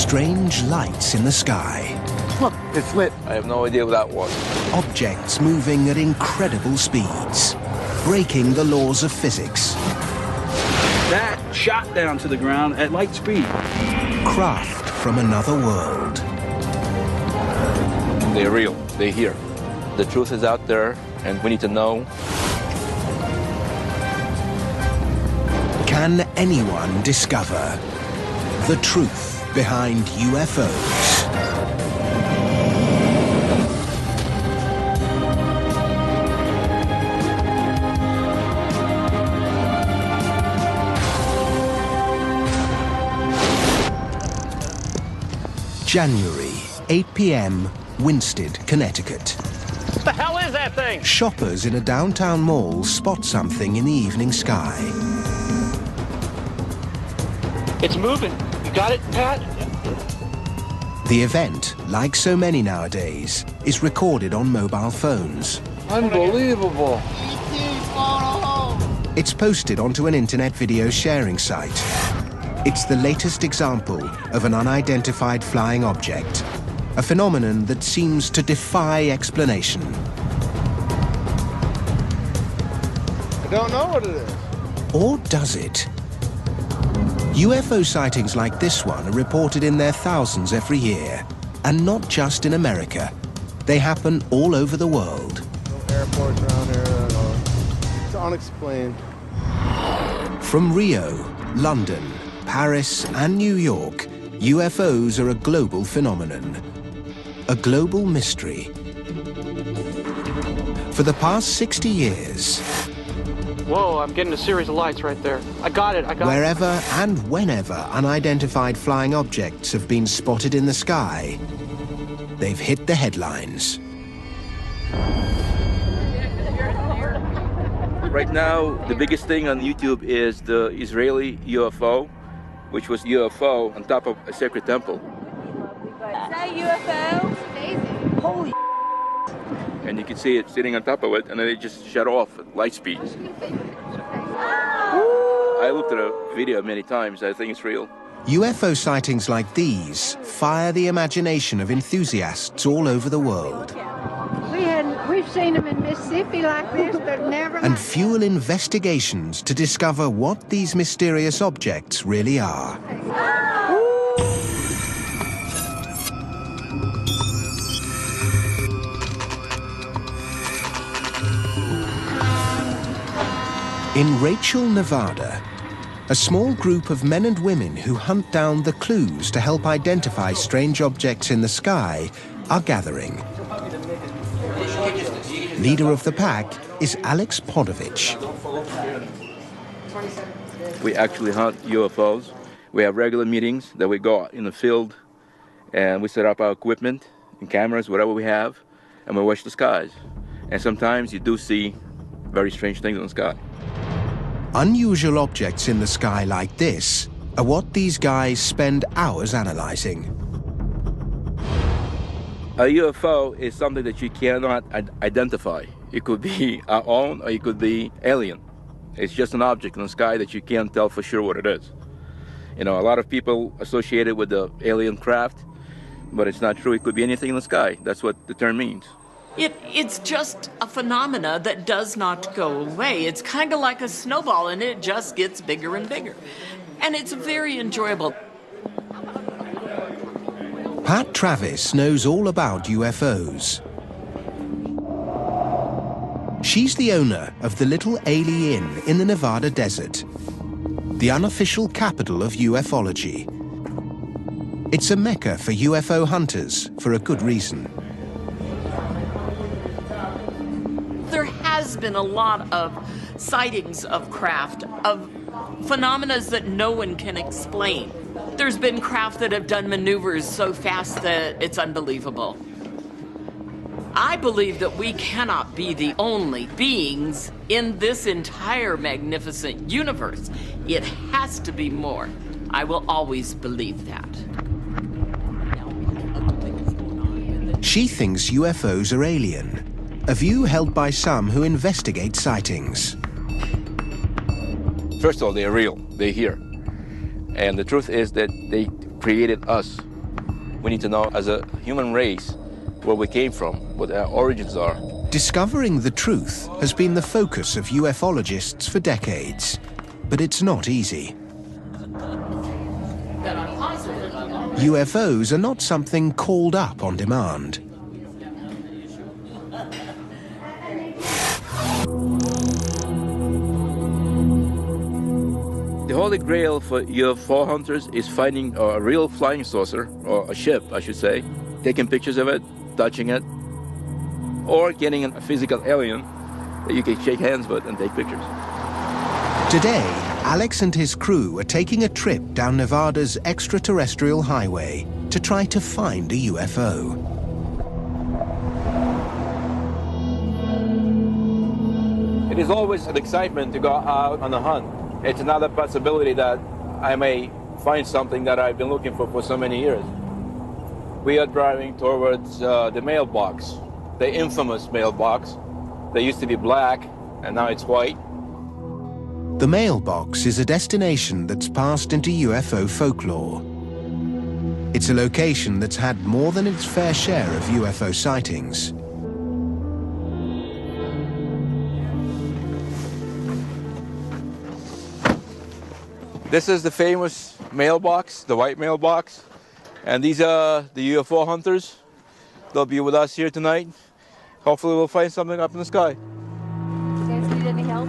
strange lights in the sky. Look, it's lit. I have no idea what that was. Objects moving at incredible speeds, breaking the laws of physics. That shot down to the ground at light speed. Craft from another world. They're real. They're here. The truth is out there, and we need to know. Can anyone discover the truth behind UFOs? January, 8 p.m., Winsted, Connecticut. What the hell is that thing? Shoppers in a downtown mall spot something in the evening sky. It's moving. You got it, Pat? The event, like so many nowadays, is recorded on mobile phones. Unbelievable. It's posted onto an internet video sharing site. It's the latest example of an unidentified flying object, a phenomenon that seems to defy explanation. I don't know what it is. Or does it? UFO sightings like this one are reported in their thousands every year, and not just in America. They happen all over the world. No airports around here at all. It's unexplained. From Rio, London, Paris, and New York, UFOs are a global phenomenon, a global mystery. For the past 60 years, Whoa, I'm getting a series of lights right there. I got it. wherever and whenever unidentified flying objects have been spotted in the sky, they've hit the headlines. Right now, the biggest thing on YouTube is the Israeli UFO, which was UFO on top of a sacred temple. Is that UFO? Amazing. Holy. And you can see it sitting on top of it, and then it just shut off at light speed. I looked at a video many times. I think it's real. UFO sightings like these fire the imagination of enthusiasts all over the world We've seen them in Mississippi like this, but never. and fuel investigations to discover what these mysterious objects really are. In Rachel, Nevada, a small group of men and women who hunt down the clues to help identify strange objects in the sky are gathering. Leader of the pack is Alex Podovich. We actually hunt UFOs. We have regular meetings that we go out in the field, and we set up our equipment and cameras, whatever we have, and we watch the skies. And sometimes you do see very strange things in the sky. Unusual objects in the sky like this are what these guys spend hours analyzing. A UFO is something that you cannot identify. It could be our own, or it could be alien. It's just an object in the sky that you can't tell for sure what it is. You know, a lot of people associate it with the alien craft, but it's not true. It could be anything in the sky. That's what the term means. It's just a phenomena that does not go away. It's kind of like a snowball, and it just gets bigger and bigger. And it's very enjoyable. Pat Travis knows all about UFOs. She's the owner of the Little Ailey Inn in the Nevada desert, the unofficial capital of ufology. It's a mecca for UFO hunters for a good reason. There has been a lot of sightings of craft, of phenomena that no one can explain. There's been craft that have done maneuvers so fast that it's unbelievable. I believe that we cannot be the only beings in this entire magnificent universe. It has to be more. I will always believe that. She thinks UFOs are alien, a view held by some who investigate sightings. First of all, they're real. They're here. And the truth is that they created us. We need to know, as a human race, where we came from, what our origins are. Discovering the truth has been the focus of ufologists for decades, but it's not easy. UFOs are not something called up on demand. The holy grail for UFO hunters is finding a real flying saucer, or a ship, I should say, taking pictures of it, touching it, or getting a physical alien that you can shake hands with and take pictures. Today, Alex and his crew are taking a trip down Nevada's extraterrestrial highway to try to find a UFO. It is always an excitement to go out on a hunt. It's another possibility that I may find something that I've been looking for so many years. We are driving towards the mailbox, the infamous mailbox. They used to be black, and now it's white. The mailbox is a destination that's passed into UFO folklore. It's a location that's had more than its fair share of UFO sightings. This is the famous mailbox, the white mailbox. And these are the UFO hunters. They'll be with us here tonight. Hopefully we'll find something up in the sky. You guys need any help?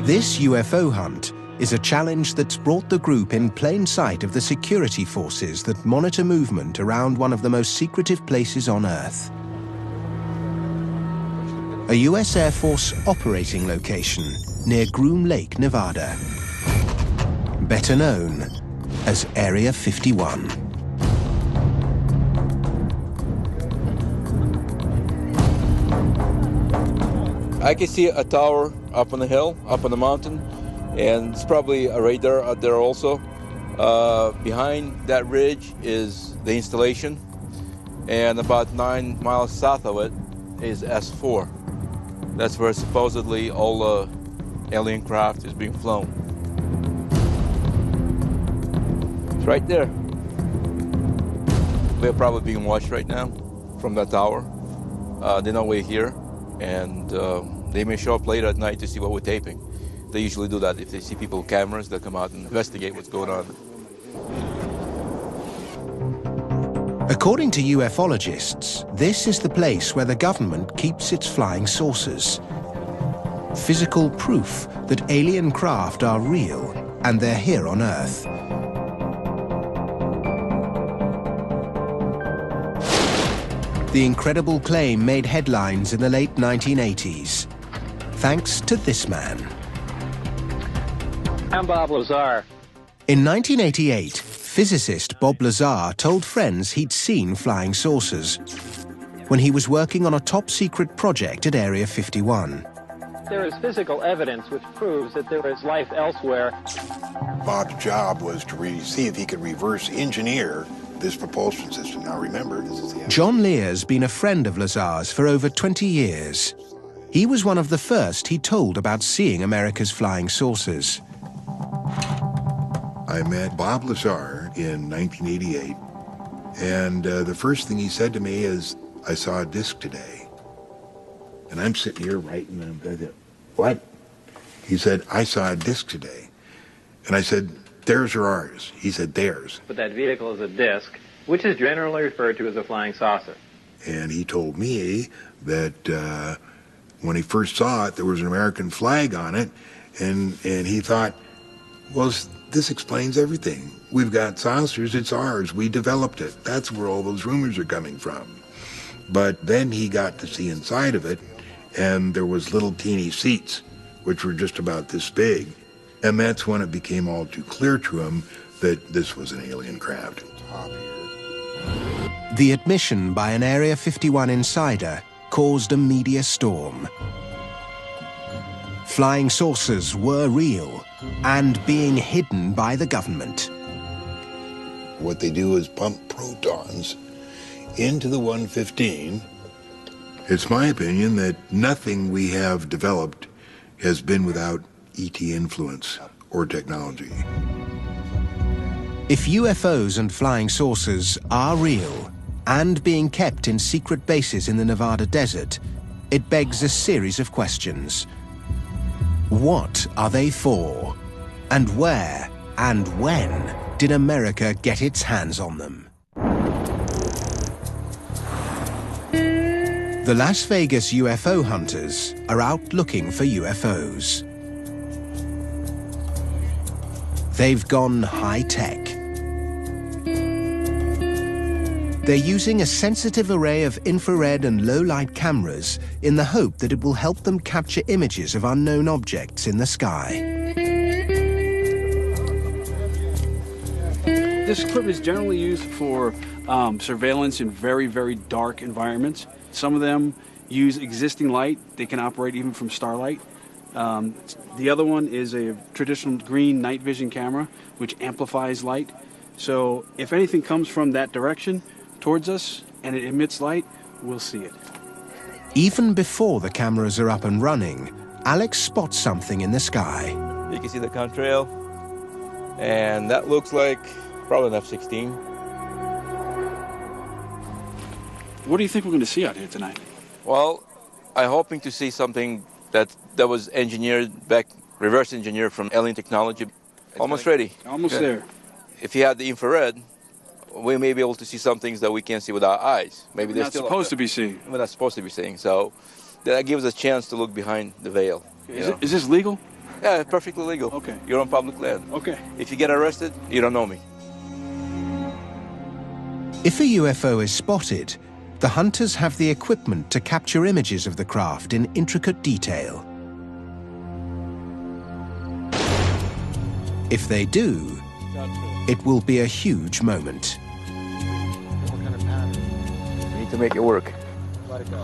This UFO hunt is a challenge that's brought the group in plain sight of the security forces that monitor movement around one of the most secretive places on Earth. A US Air Force operating location near Groom Lake, Nevada. Better known as Area 51. I can see a tower up on the hill, up on the mountain, and it's probably a radar out there also. Behind that ridge is the installation, and about 9 miles south of it is S4. That's where supposedly all the alien craft is being flown. It's right there. We're probably being watched right now from that tower. They know we're here, and they may show up later at night to see what we're taping. They usually do that. If they see people with cameras, they'll come out and investigate what's going on. According to ufologists, this is the place where the government keeps its flying saucers. Physical proof that alien craft are real and they're here on Earth. The incredible claim made headlines in the late 1980s, thanks to this man. I'm Bob Lazar. In 1988, physicist Bob Lazar told friends he'd seen flying saucers when he was working on a top-secret project at Area 51. There is physical evidence which proves that there is life elsewhere. Bob's job was to see if he could reverse engineer this propulsion system. Now remember, this is the... John Lear's been a friend of Lazar's for over 20 years. He was one of the first he told about seeing America's flying saucers. I met Bob Lazar in 1988, and the first thing he said to me is, "I saw a disc today." And I'm sitting here writing, and I said, "What?" He said, "I saw a disc today." And I said, "Theirs or ours?" He said, "Theirs." But that vehicle is a disc, which is generally referred to as a flying saucer. And he told me that when he first saw it, there was an American flag on it, and he thought, well, this explains everything. We've got saucers, it's ours, we developed it. That's where all those rumors are coming from. But then he got to see inside of it, and there was little teeny seats, which were just about this big. And that's when it became all too clear to him that this was an alien craft. The admission by an Area 51 insider caused a media storm. Flying saucers were real and being hidden by the government. What they do is pump protons into the 115. It's my opinion that nothing we have developed has been without ET influence or technology. If UFOs and flying saucers are real and being kept in secret bases in the Nevada desert, it begs a series of questions. What are they for? And where and when did America get its hands on them? The Las Vegas UFO hunters are out looking for UFOs. They've gone high-tech. They're using a sensitive array of infrared and low-light cameras in the hope that it will help them capture images of unknown objects in the sky. This equipment is generally used for surveillance in very, very dark environments. Some of them use existing light. They can operate even from starlight. The other one is a traditional green night vision camera, which amplifies light. So if anything comes from that direction towards us and it emits light, we'll see it. Even before the cameras are up and running, Alex spots something in the sky. You can see the contrail, and that looks like probably an F-16. What do you think we're going to see out here tonight? Well, I'm hoping to see something that was engineered back, reverse engineered from alien technology. Almost ready. Almost there. If you had the infrared, we may be able to see some things that we can't see with our eyes. Maybe they're not still supposed to be seeing. We're not supposed to be seeing. So that gives us a chance to look behind the veil. Is this legal? Yeah, perfectly legal. Okay. You're on public land. Okay. If you get arrested, you don't know me. If a UFO is spotted, the hunters have the equipment to capture images of the craft in intricate detail. If they do, it will be a huge moment. We need to make it work.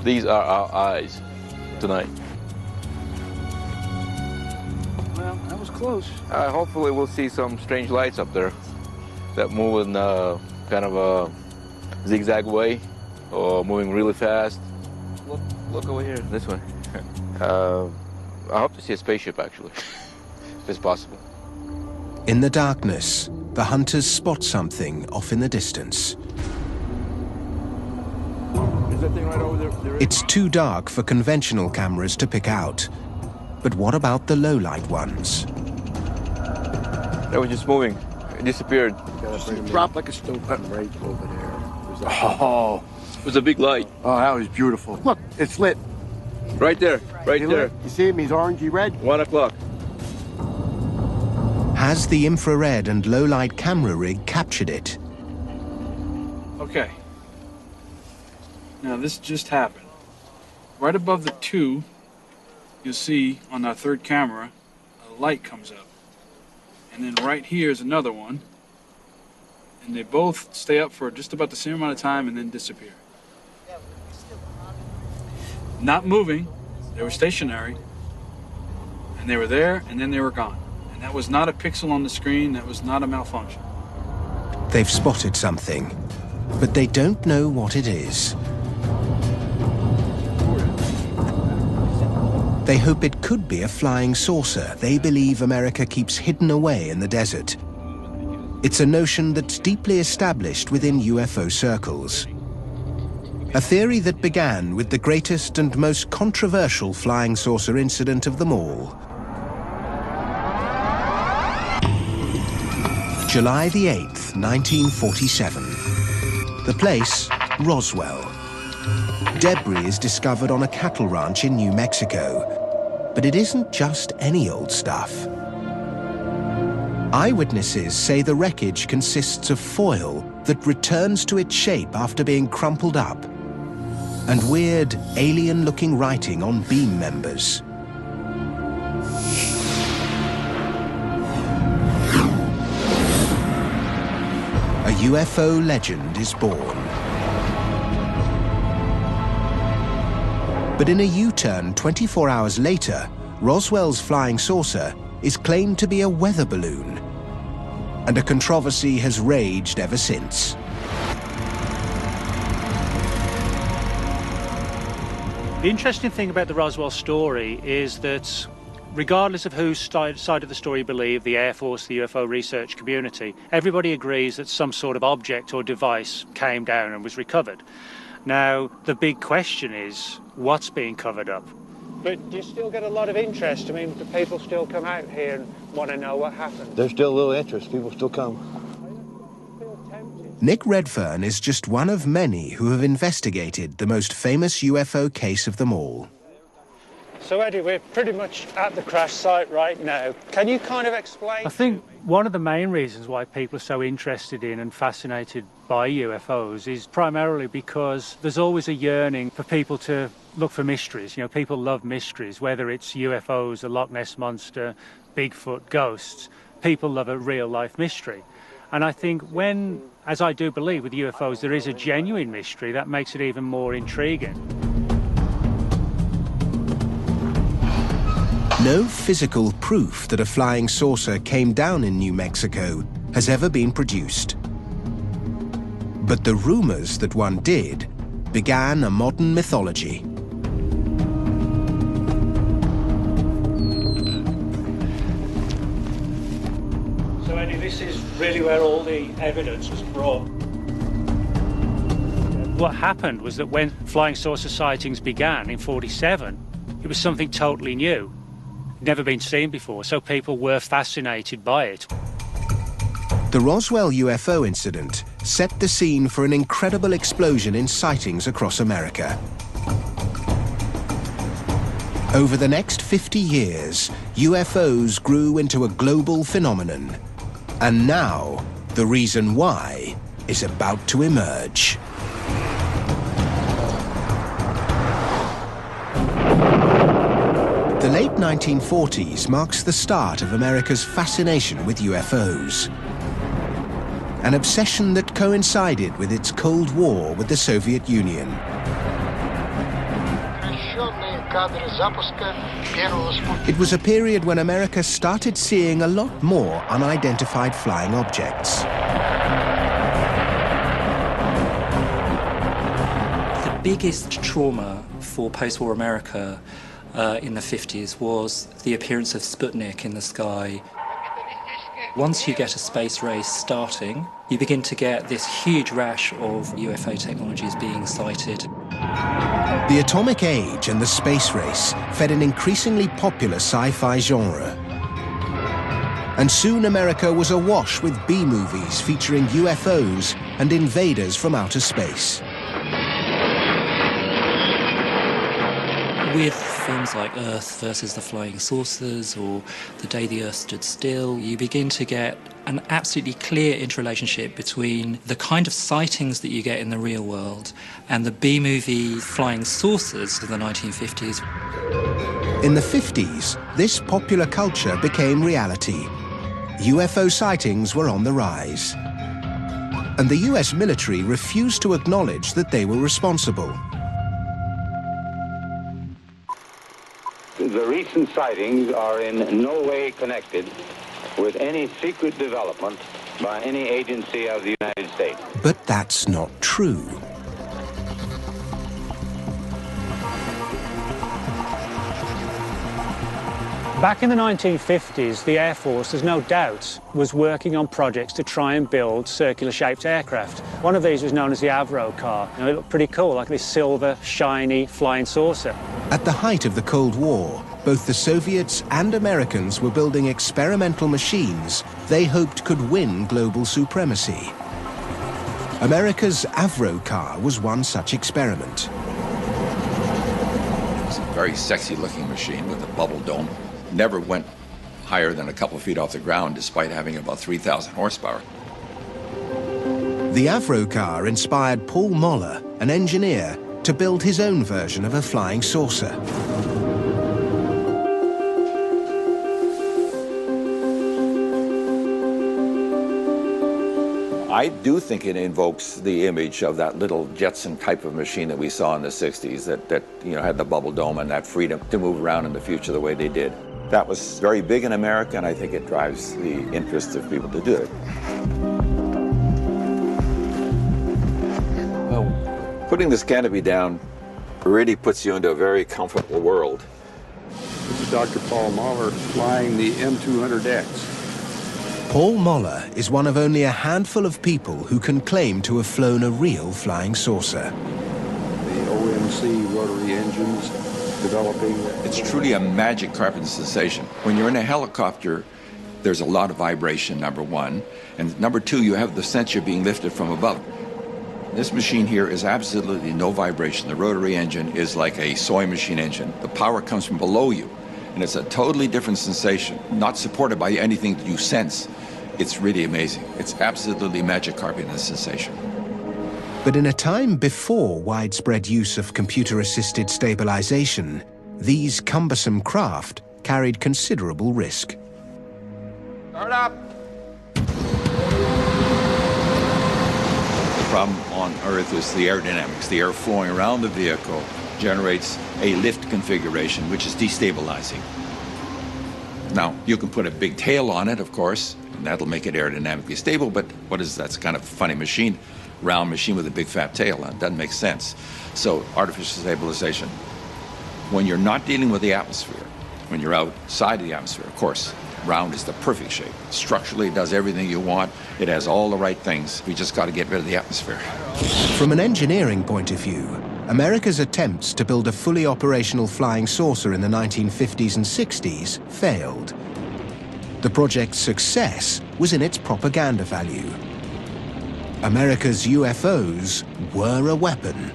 These are our eyes tonight. Well, that was close. Hopefully we'll see some strange lights up there that move in kind of a zigzag way or moving really fast. Look over here, this way. I hope to see a spaceship, actually, if it's possible. In the darkness, the hunters spot something off in the distance. Is that thing right over there? It's too dark for conventional cameras to pick out. But what about the low-light ones? That was just moving. It disappeared. Dropped like a stone right over there. Oh, it was a big light. Oh, that was beautiful. Look, it's lit. Right there, right He there. lit. You see him? He's orangey red. 1 o'clock. Has the infrared and low-light camera rig captured it? Okay. Now this just happened. Right above the 2, you'll see on our third camera, a light comes up. And then right here is another one. And they both stay up for just about the same amount of time and then disappear. Not moving, they were stationary. And they were there and then they were gone. And that was not a pixel on the screen, that was not a malfunction. They've spotted something, but they don't know what it is. They hope it could be a flying saucer they believe America keeps hidden away in the desert. It's a notion that's deeply established within UFO circles. A theory that began with the greatest and most controversial flying saucer incident of them all. July the 8th, 1947. The place, Roswell. Debris is discovered on a cattle ranch in New Mexico, but it isn't just any old stuff. Eyewitnesses say the wreckage consists of foil that returns to its shape after being crumpled up, and weird, alien-looking writing on beam members. A UFO legend is born. But in a U-turn 24 hours later, Roswell's flying saucer is claimed to be a weather balloon, and a controversy has raged ever since. The interesting thing about the Roswell story is that regardless of whose side of the story you believe, the Air Force, the UFO research community, everybody agrees that some sort of object or device came down and was recovered. Now, the big question is, what's being covered up? But do you still get a lot of interest? I mean, do people still come out here and want to know what happened? There's still a little interest. People still come. Nick Redfern is just one of many who have investigated the most famous UFO case of them all. So, Eddie, we're pretty much at the crash site right now. Can you kind of explain? I think one of the main reasons why people are so interested in and fascinated by UFOs is primarily because there's always a yearning for people to look for mysteries. You know, people love mysteries, whether it's UFOs, the Loch Ness Monster, Bigfoot, ghosts. People love a real-life mystery. And I think when, as I do believe with UFOs, there is a genuine mystery, that makes it even more intriguing. No physical proof that a flying saucer came down in New Mexico has ever been produced. But the rumors that one did began a modern mythology. So, Eddie, this is really where all the evidence was brought. What happened was that when flying saucer sightings began in '47, it was something totally new. Never been seen before, so people were fascinated by it. The Roswell UFO incident set the scene for an incredible explosion in sightings across America. Over the next 50 years, UFOs grew into a global phenomenon. And now, the reason why is about to emerge. The late 1940s marks the start of America's fascination with UFOs. An obsession that coincided with its Cold War with the Soviet Union. It was a period when America started seeing a lot more unidentified flying objects. The biggest trauma for post-war America in the 50s was the appearance of Sputnik in the sky. Once you get a space race starting, you begin to get this huge rash of UFO technologies being sighted. The atomic age and the space race fed an increasingly popular sci-fi genre. And soon America was awash with B-movies featuring UFOs and invaders from outer space. With films like Earth versus the Flying Saucers or The Day the Earth Stood Still, you begin to get an absolutely clear interrelationship between the kind of sightings that you get in the real world and the B-movie flying saucers of the 1950s. In the 50s, this popular culture became reality. UFO sightings were on the rise. And the US military refused to acknowledge that they were responsible. The recent sightings are in no way connected with any secret development by any agency of the United States. But that's not true. Back in the 1950s, the Air Force, there's no doubt, was working on projects to try and build circular-shaped aircraft. One of these was known as the Avro car. You know, it looked pretty cool, like this silver, shiny, flying saucer. At the height of the Cold War, both the Soviets and Americans were building experimental machines they hoped could win global supremacy. America's Avro car was one such experiment. It's a very sexy-looking machine with a bubble dome. Never went higher than a couple of feet off the ground, despite having about 3,000 horsepower. The Avro car inspired Paul Moller, an engineer, to build his own version of a flying saucer. I do think it invokes the image of that little Jetson type of machine that we saw in the 60s that had the bubble dome and that freedom to move around in the future the way they did. That was very big in America, and I think it drives the interest of people to do it. Well, putting this canopy down really puts you into a very comfortable world. Dr. Paul Mahler flying the M200X. Paul Moller is one of only a handful of people who can claim to have flown a real flying saucer. The OMC rotary engines developing. It's truly a magic carpet sensation. When you're in a helicopter, there's a lot of vibration, number one. And number two, you have the sense you're being lifted from above. This machine here is absolutely no vibration. The rotary engine is like a soy machine engine. The power comes from below you. And it's a totally different sensation, not supported by anything that you sense. It's really amazing. It's absolutely magic carpet sensation. But in a time before widespread use of computer-assisted stabilization, these cumbersome craft carried considerable risk. Start up! The problem on Earth is the aerodynamics. The air flowing around the vehicle generates a lift configuration, which is destabilizing. Now, you can put a big tail on it, of course, and that'll make it aerodynamically stable, but what is that? It's kind of a funny machine, round machine with a big fat tail. It doesn't make sense. So, artificial stabilization. When you're not dealing with the atmosphere, when you're outside of the atmosphere, of course, round is the perfect shape. Structurally, it does everything you want. It has all the right things. We just got to get rid of the atmosphere. From an engineering point of view, America's attempts to build a fully operational flying saucer in the 1950s and 60s failed. The project's success was in its propaganda value. America's UFOs were a weapon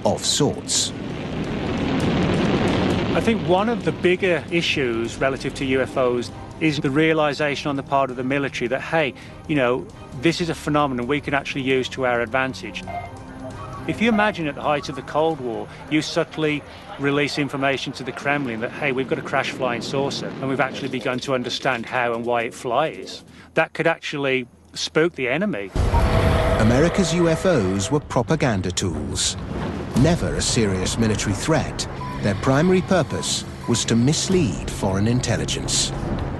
of sorts. I think one of the bigger issues relative to UFOs is the realization on the part of the military that, hey, you know, this is a phenomenon we can actually use to our advantage. If you imagine at the height of the Cold War, you subtly release information to the Kremlin that, hey, we've got a crash flying saucer, and we've actually begun to understand how and why it flies. That could actually spook the enemy. America's UFOs were propaganda tools. Never a serious military threat, their primary purpose was to mislead foreign intelligence.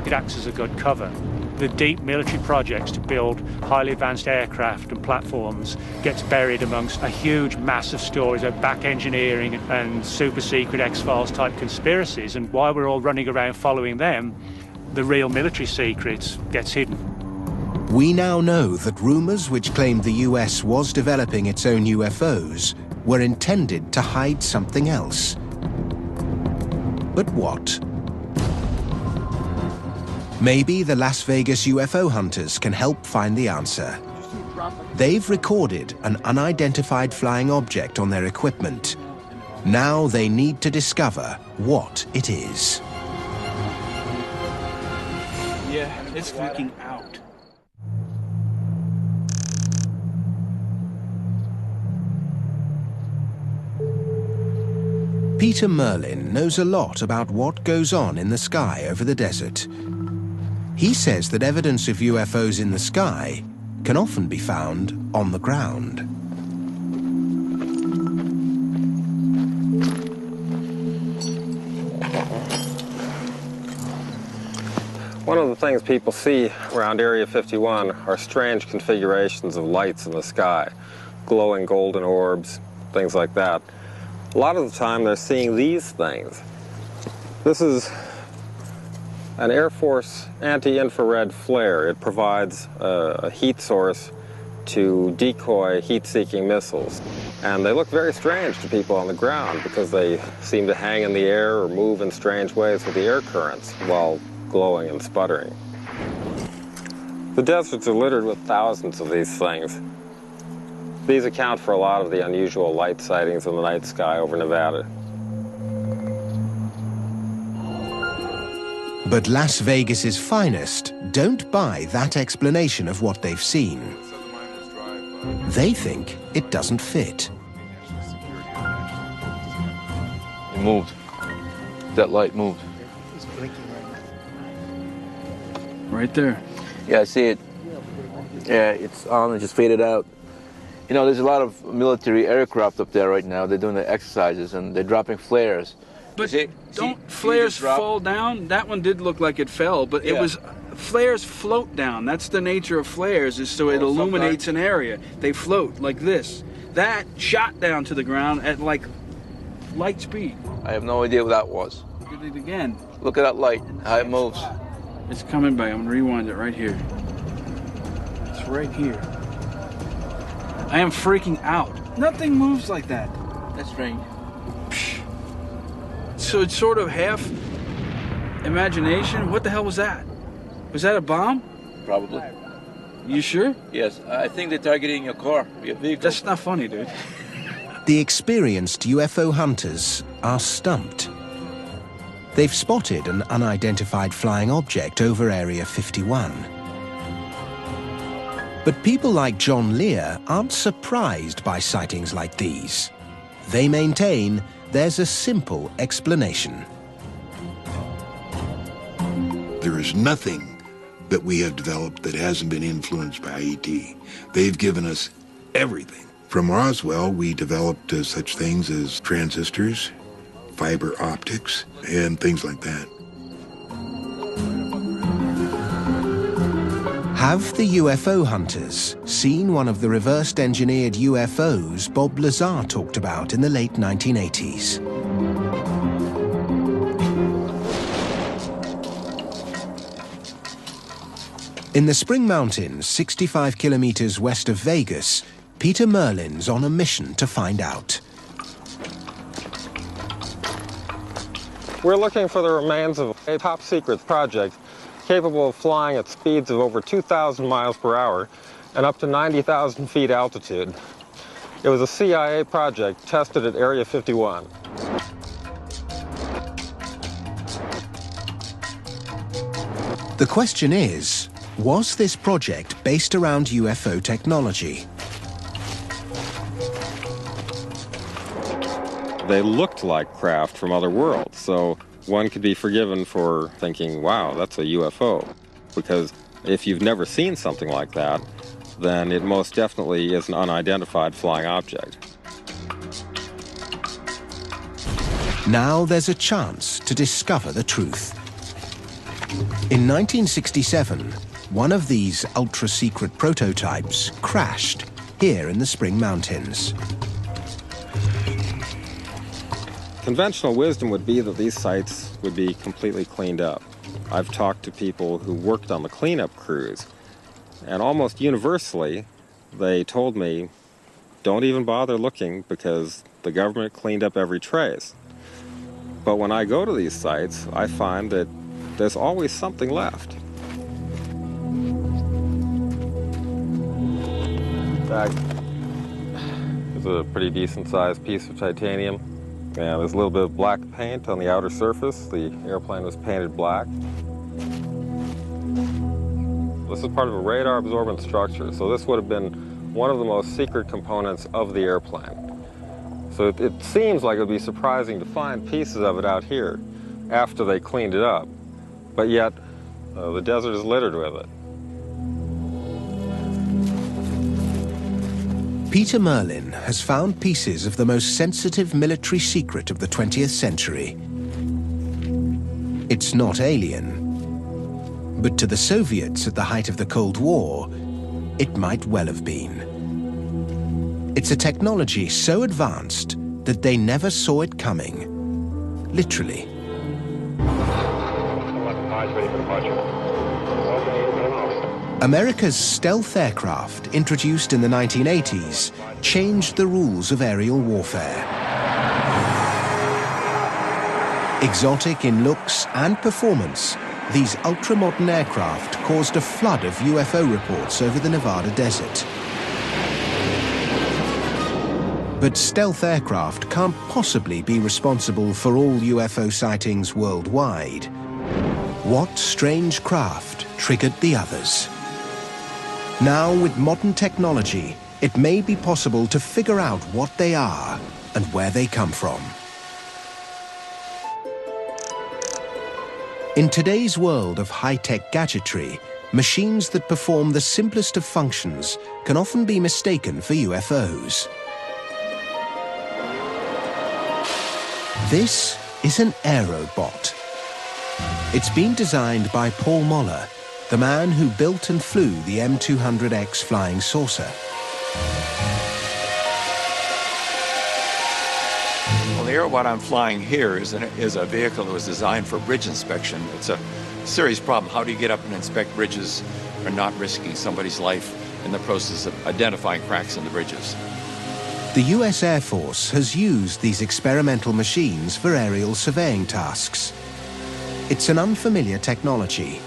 It acts as a good cover. The deep military projects to build highly advanced aircraft and platforms gets buried amongst a huge mass of stories of back engineering and super secret X-Files type conspiracies. And while we're all running around following them, the real military secrets gets hidden. We now know that rumors which claimed the US was developing its own UFOs were intended to hide something else. But what? Maybe the Las Vegas UFO hunters can help find the answer. They've recorded an unidentified flying object on their equipment. Now they need to discover what it is. Yeah, it's freaking out. Peter Merlin knows a lot about what goes on in the sky over the desert. He says that evidence of UFOs in the sky can often be found on the ground. One of the things people see around Area 51 are strange configurations of lights in the sky, glowing golden orbs, things like that. A lot of the time they're seeing these things. This is an Air Force anti-infrared flare. It provides a heat source to decoy heat-seeking missiles. And they look very strange to people on the ground because they seem to hang in the air or move in strange ways with the air currents while glowing and sputtering. The deserts are littered with thousands of these things. These account for a lot of the unusual light sightings in the night sky over Nevada. But Las Vegas's finest don't buy that explanation of what they've seen. They think it doesn't fit. It moved. That light moved. It's blinking right there. Yeah, I see it. Yeah, it's on and just faded out. You know, there's a lot of military aircraft up there right now. They're doing the exercises and they're dropping flares. But don't flares fall down? That one did look like it fell, but it was, flares float down. That's the nature of flares, is so it illuminates an area. They float like this. That shot down to the ground at like light speed. I have no idea what that was. Look at it again. Look at that light, how it moves. It's coming back. I'm gonna rewind it right here. It's right here. I am freaking out. Nothing moves like that. That's strange. So it's sort of half imagination. What the hell was that? Was that a bomb? Probably. You sure? Yes, I think they're targeting your car, your vehicle. That's not funny, dude. The experienced UFO hunters are stumped. They've spotted an unidentified flying object over Area 51. But people like John Lear aren't surprised by sightings like these. They maintain there's a simple explanation. There is nothing that we have developed that hasn't been influenced by ET. They've given us everything. From Roswell, we developed such things as transistors, fiber optics, and things like that. Have the UFO hunters seen one of the reversed engineered UFOs Bob Lazar talked about in the late 1980s? In the Spring Mountains, 65 kilometers west of Vegas, Peter Merlin's on a mission to find out. We're looking for the remains of a top-secret project capable of flying at speeds of over 2,000 miles per hour and up to 90,000 feet altitude. It was a CIA project tested at Area 51. The question is, was this project based around UFO technology? They looked like craft from other worlds, so one could be forgiven for thinking, wow, that's a UFO. Because if you've never seen something like that, then it most definitely is an unidentified flying object. Now there's a chance to discover the truth. In 1967, one of these ultra-secret prototypes crashed here in the Spring Mountains. Conventional wisdom would be that these sites would be completely cleaned up. I've talked to people who worked on the cleanup crews, and almost universally, they told me, don't even bother looking because the government cleaned up every trace. But when I go to these sites, I find that there's always something left. In fact, it's a pretty decent-sized piece of titanium. Yeah, there's a little bit of black paint on the outer surface. The airplane was painted black. This is part of a radar-absorbent structure, so this would have been one of the most secret components of the airplane. So it seems like it would be surprising to find pieces of it out here after they cleaned it up, but yet the desert is littered with it. Peter Merlin has found pieces of the most sensitive military secret of the 20th century. It's not alien, but to the Soviets at the height of the Cold War, it might well have been. It's a technology so advanced that they never saw it coming, literally. America's stealth aircraft, introduced in the 1980s, changed the rules of aerial warfare. Exotic in looks and performance, these ultra-modern aircraft caused a flood of UFO reports over the Nevada desert. But stealth aircraft can't possibly be responsible for all UFO sightings worldwide. What strange craft triggered the others? Now, with modern technology, it may be possible to figure out what they are and where they come from. In today's world of high-tech gadgetry, machines that perform the simplest of functions can often be mistaken for UFOs. This is an Aerobot. It's been designed by Paul Moller, the man who built and flew the M200X flying saucer. Well, the Here, what I'm flying here is a vehicle that was designed for bridge inspection. It's a serious problem. How do you get up and inspect bridges or not risking somebody's life in the process of identifying cracks in the bridges? The US Air Force has used these experimental machines for aerial surveying tasks. It's an unfamiliar technology.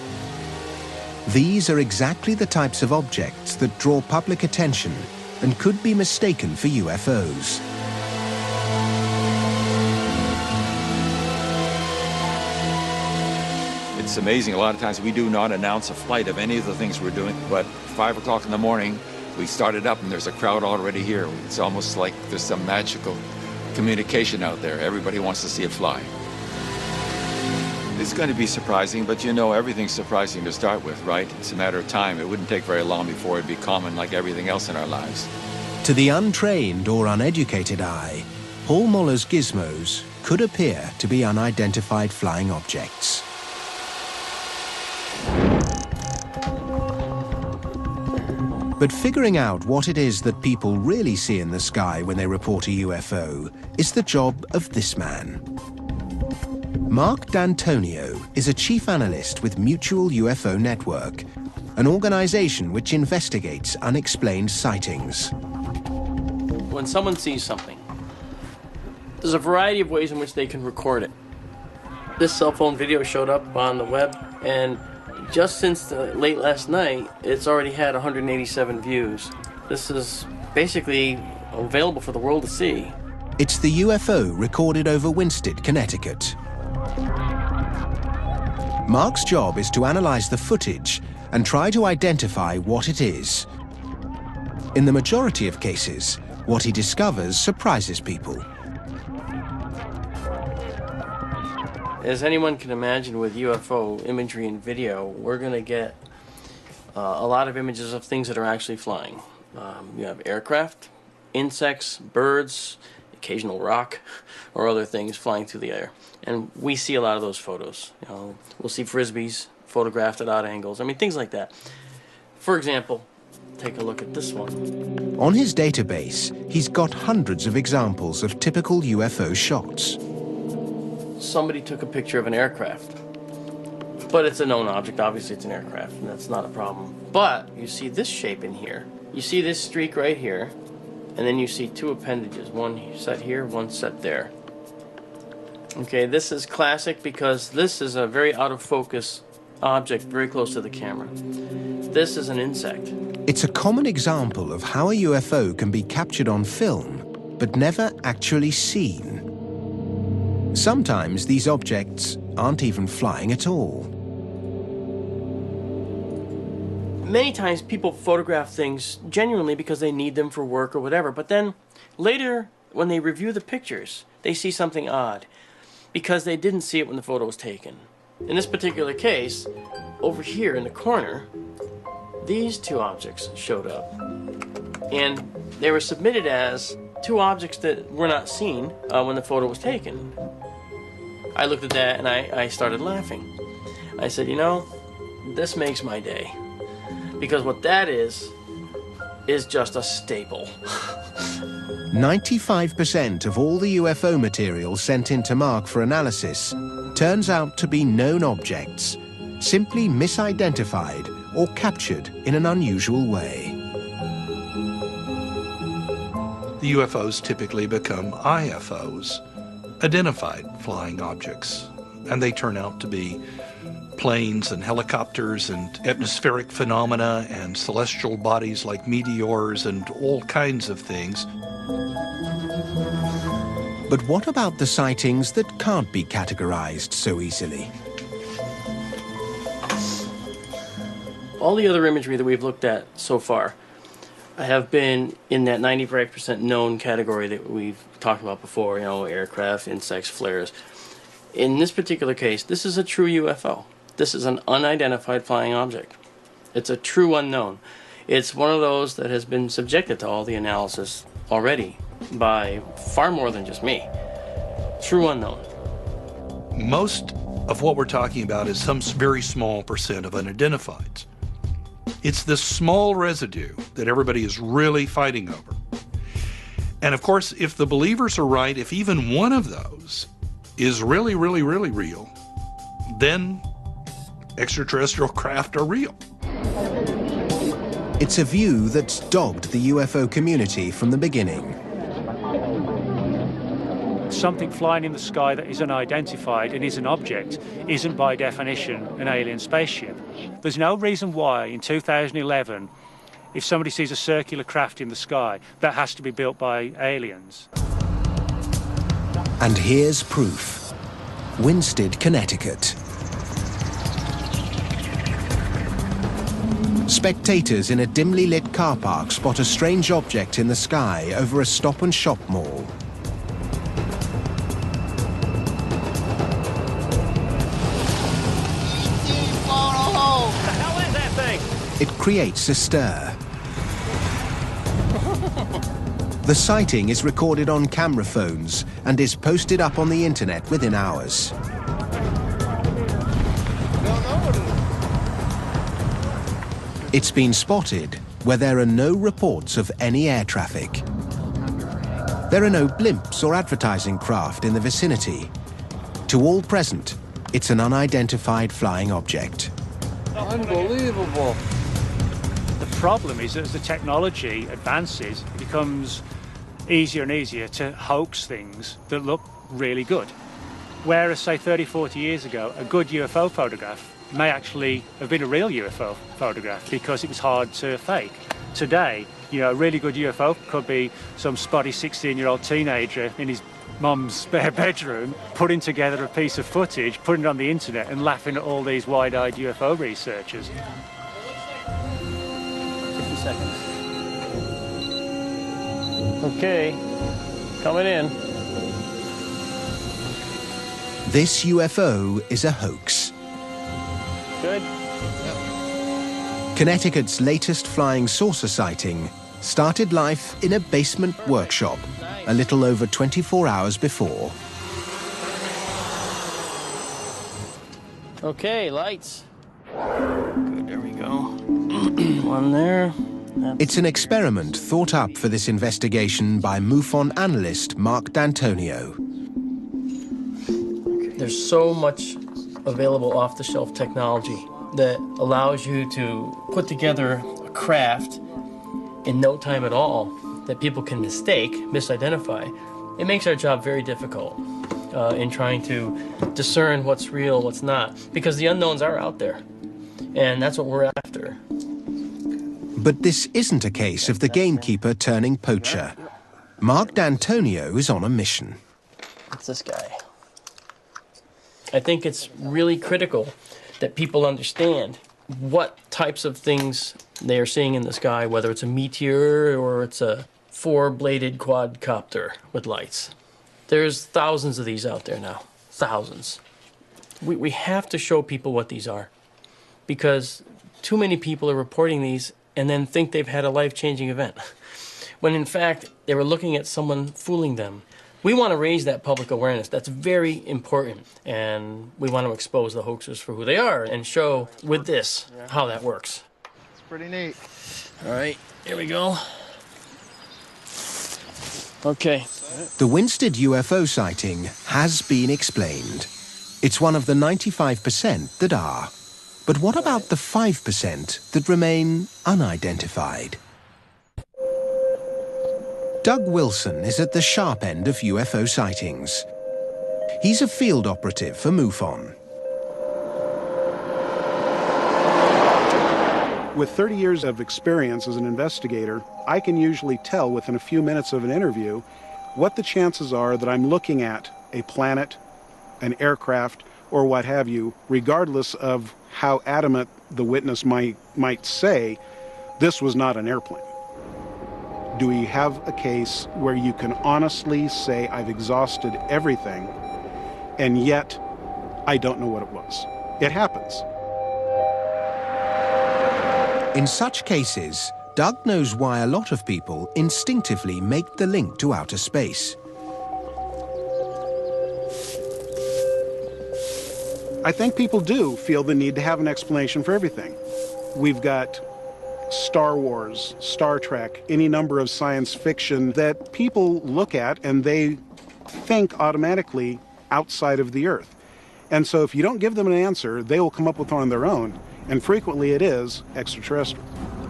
These are exactly the types of objects that draw public attention and could be mistaken for UFOs. It's amazing. A lot of times we do not announce a flight of any of the things we're doing, but 5 o'clock in the morning, we started up and there's a crowd already here. It's almost like there's some magical communication out there. Everybody wants to see it fly. It's going to be surprising, but you know everything's surprising to start with, right? It's a matter of time. It wouldn't take very long before it'd be common like everything else in our lives. To the untrained or uneducated eye, Paul Muller's gizmos could appear to be unidentified flying objects. But figuring out what it is that people really see in the sky when they report a UFO is the job of this man. Mark D'Antonio is a chief analyst with Mutual UFO Network, an organization which investigates unexplained sightings. When someone sees something, there's a variety of ways in which they can record it. This cell phone video showed up on the web, and just since late last night, it's already had 187 views. This is basically available for the world to see. It's the UFO recorded over Winsted, Connecticut. Mark's job is to analyze the footage and try to identify what it is. In the majority of cases, what he discovers surprises people. As anyone can imagine with UFO imagery and video, we're going to get a lot of images of things that are actually flying. You have aircraft, insects, birds, occasional rock, or other things flying through the air. And we see a lot of those photos. You know, we'll see Frisbees photographed at odd angles. I mean, things like that. For example, take a look at this one. On his database, he's got hundreds of examples of typical UFO shots. Somebody took a picture of an aircraft, but it's a known object. Obviously it's an aircraft, and that's not a problem. But you see this shape in here. You see this streak right here, and then you see two appendages, one set here, one set there. Okay, this is classic because this is a very out of focus object very close to the camera. This is an insect. It's a common example of how a UFO can be captured on film, but never actually seen. Sometimes these objects aren't even flying at all. Many times people photograph things genuinely because they need them for work or whatever, but then later when they review the pictures, they see something odd because they didn't see it when the photo was taken. In this particular case, over here in the corner, these two objects showed up, and they were submitted as two objects that were not seen when the photo was taken. I looked at that and I started laughing. I said, you know, this makes my day. Because what that is just a staple. 95% of all the UFO material sent into Mark for analysis turns out to be known objects, simply misidentified or captured in an unusual way. The UFOs typically become IFOs, identified flying objects, and they turn out to be planes and helicopters and atmospheric phenomena and celestial bodies like meteors and all kinds of things. But what about the sightings that can't be categorized so easily? All the other imagery that we've looked at so far have been in that 95% known category that we've talked about before, you know, aircraft, insects, flares. In this particular case, this is a true UFO. This is an unidentified flying object. It's a true unknown. It's one of those that has been subjected to all the analysis already by far more than just me. True unknown. Most of what we're talking about is some very small percent of unidentifieds. It's this small residue that everybody is really fighting over. And of course, if the believers are right, if even one of those is really, really, really real, then extraterrestrial craft are real. It's a view that's dogged the UFO community from the beginning. Something flying in the sky that is unidentified and is an object isn't by definition an alien spaceship. There's no reason why in 2011, if somebody sees a circular craft in the sky, that has to be built by aliens. And here's proof. Winsted, Connecticut. Spectators in a dimly lit car park spot a strange object in the sky over a Stop and Shop mall. It creates a stir. The sighting is recorded on camera phones and is posted up on the internet within hours. It's been spotted where there are no reports of any air traffic. There are no blimps or advertising craft in the vicinity. To all present, it's an unidentified flying object. Unbelievable. The problem is that as the technology advances, it becomes easier and easier to hoax things that look really good. Whereas, say, 30, 40 years ago, a good UFO photograph may actually have been a real UFO photograph because it was hard to fake. Today, you know, a really good UFO could be some spotty 16-year-old teenager in his mum's spare bedroom putting together a piece of footage, putting it on the internet and laughing at all these wide-eyed UFO researchers. 50 seconds. Okay, coming in. This UFO is a hoax. Good. Connecticut's latest flying saucer sighting started life in a basement workshop a little over 24 hours before. Okay, lights. Good, there we go. One there. It's an experiment thought up for this investigation by MUFON analyst Mark D'Antonio. There's so much available off-the-shelf technology that allows you to put together a craft in no time at all that people can misidentify. It makes our job very difficult in trying to discern what's real, what's not, because the unknowns are out there, and that's what we're after. But this isn't a case of the gamekeeper turning poacher. Mark D'Antonio is on a mission. It's this guy. I think it's really critical that people understand what types of things they are seeing in the sky, whether it's a meteor or it's a four-bladed quadcopter with lights. There's thousands of these out there now, thousands. We have to show people what these are, because too many people are reporting these and then think they've had a life-changing event, when in fact they were looking at someone fooling them. We want to raise that public awareness. That's very important, and we want to expose the hoaxers for who they are and show with this how that works. It's pretty neat. All right, here we go. Okay. The Winsted UFO sighting has been explained. It's one of the 95% that are. But what about the 5% that remain unidentified? Doug Wilson is at the sharp end of UFO sightings. He's a field operative for MUFON. With 30 years of experience as an investigator, I can usually tell within a few minutes of an interview what the chances are that I'm looking at a planet, an aircraft, or what have you, regardless of how adamant the witness might say this was not an airplane. Do we have a case where you can honestly say I've exhausted everything and yet I don't know what it was? It happens. In such cases, Doug knows why a lot of people instinctively make the link to outer space. I think people do feel the need to have an explanation for everything. We've got Star Wars, Star Trek, any number of science fiction that people look at and they think automatically outside of the Earth. And so if you don't give them an answer, they will come up with one on their own, and frequently it is extraterrestrial.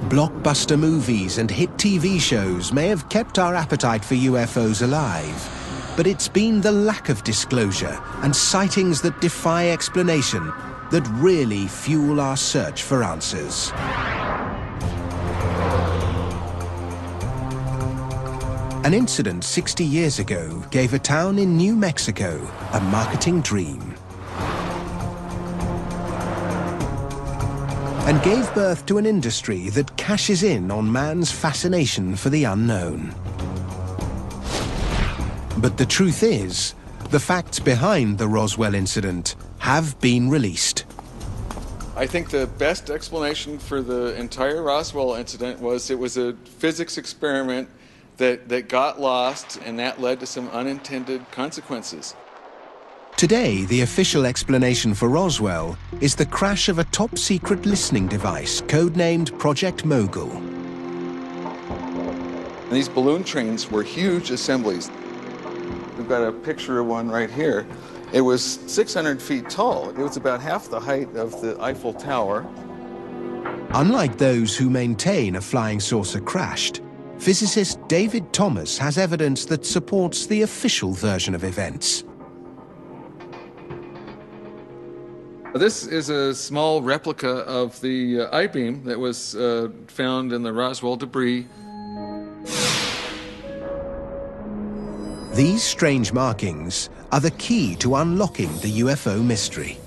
Blockbuster movies and hit TV shows may have kept our appetite for UFOs alive, but it's been the lack of disclosure and sightings that defy explanation that really fuel our search for answers. An incident 60 years ago gave a town in New Mexico a marketing dream and gave birth to an industry that cashes in on man's fascination for the unknown. But the truth is, the facts behind the Roswell incident have been released. I think the best explanation for the entire Roswell incident was it was a physics experiment that got lost, and that led to some unintended consequences. Today, the official explanation for Roswell is the crash of a top-secret listening device codenamed Project Mogul. These balloon trains were huge assemblies. We've got a picture of one right here. It was 600 feet tall. It was about half the height of the Eiffel Tower. Unlike those who maintain a flying saucer crashed, physicist David Thomas has evidence that supports the official version of events. This is a small replica of the I-beam that was found in the Roswell debris. These strange markings are the key to unlocking the UFO mystery.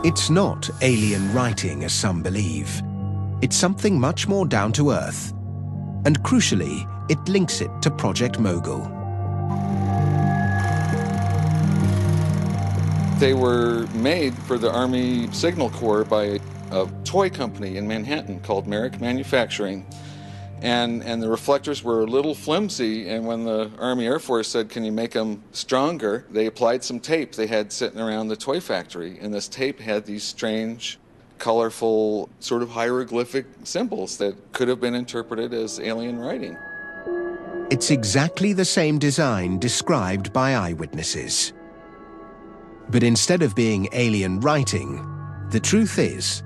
It's not alien writing, as some believe. It's something much more down to earth. And crucially, it links it to Project Mogul. They were made for the Army Signal Corps by a toy company in Manhattan called Merrick Manufacturing. And the reflectors were a little flimsy, and when the Army Air Force said, can you make them stronger, they applied some tape they had sitting around the toy factory. And this tape had these strange, colorful, sort of hieroglyphic symbols that could have been interpreted as alien writing. It's exactly the same design described by eyewitnesses. But instead of being alien writing, the truth is,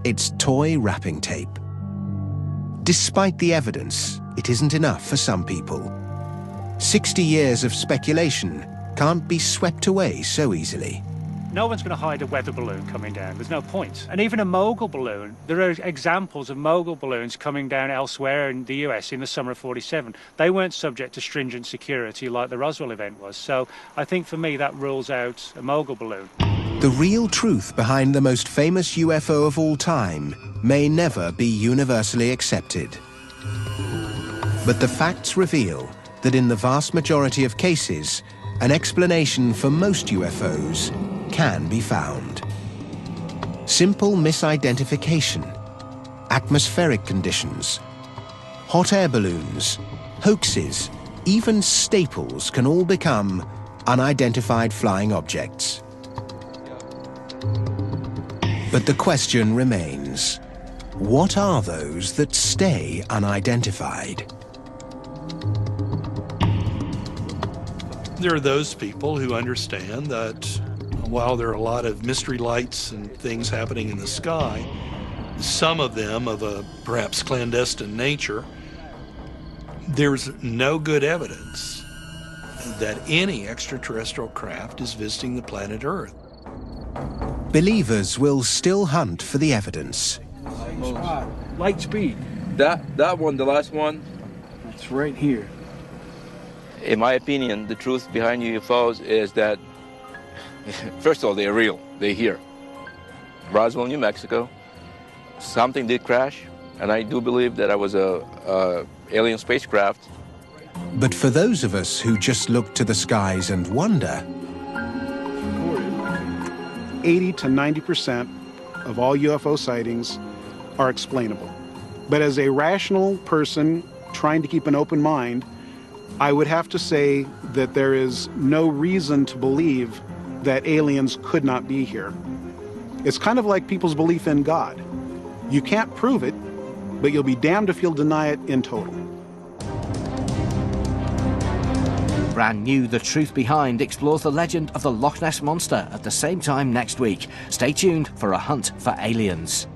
it's toy wrapping tape. Despite the evidence, it isn't enough for some people. 60 years of speculation can't be swept away so easily. No one's going to hide a weather balloon coming down. There's no point. And even a Mogul balloon, there are examples of Mogul balloons coming down elsewhere in the US in the summer of '47. They weren't subject to stringent security like the Roswell event was. So I think for me that rules out a Mogul balloon. The real truth behind the most famous UFO of all time may never be universally accepted. But the facts reveal that in the vast majority of cases, an explanation for most UFOs can be found. Simple misidentification, atmospheric conditions, hot air balloons, hoaxes, even staples can all become unidentified flying objects. But the question remains, what are those that stay unidentified? There are those people who understand that while there are a lot of mystery lights and things happening in the sky, some of them of a perhaps clandestine nature, there's no good evidence that any extraterrestrial craft is visiting the planet Earth. Believers will still hunt for the evidence. Light speed. That one, the last one, it's right here. In my opinion, the truth behind UFOs is that, first of all, they're real. They're here. Roswell, New Mexico. Something did crash, and I do believe that I was a alien spacecraft. But for those of us who just look to the skies and wonder, 80 to 90% of all UFO sightings are explainable. But as a rational person trying to keep an open mind, I would have to say that there is no reason to believe that aliens could not be here. It's kind of like people's belief in God. You can't prove it, but you'll be damned if you'll deny it in total. Brand new The Truth Behind explores the legend of the Loch Ness Monster at the same time next week. Stay tuned for a hunt for aliens.